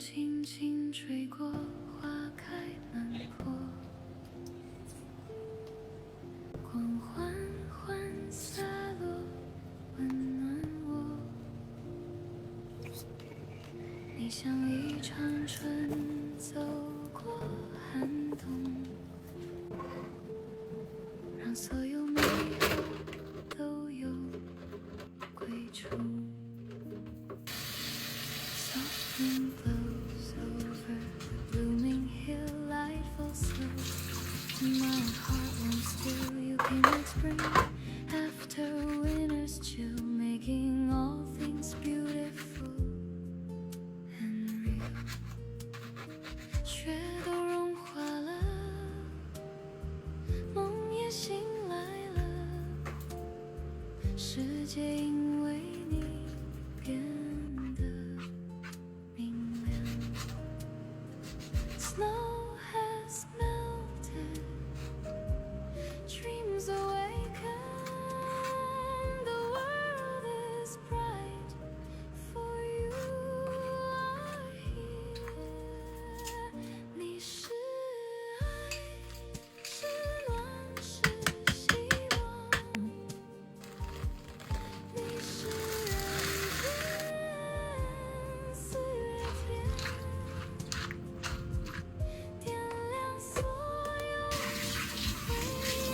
轻轻吹过，花开满坡，光缓缓洒落，温暖我。你像一场春走过寒冬，让所有美好都有归处。Soft wind blows over the blooming hill, I fall slow. My heart won't still. You came like spring after winter's chill, making all things beautiful and real. 雪都融化了，梦也醒来了，世界因为你变得明亮。Snow has melted, dreams awaken, the world is bright, for you are here. 你是爱，是暖，是希望，你是人间四月天，点亮所有灰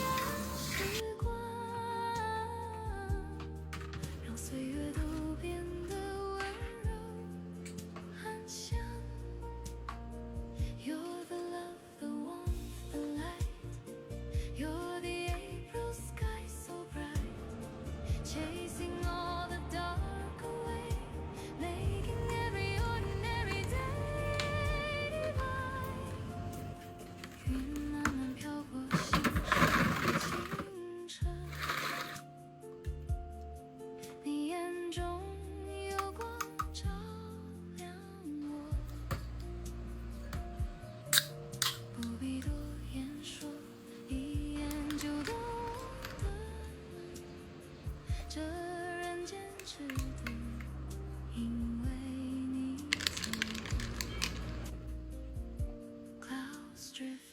暗时光，让岁月都变得温柔安详。You're the love, the warmth, the light. You're the April sky so bright, chasing all the dark away, making every ordinary day divine. 云慢慢飘过心上的清澈，你眼中有光照亮我，不必多言说，一眼就懂得，这人间值得，因为你走过。Clouds drift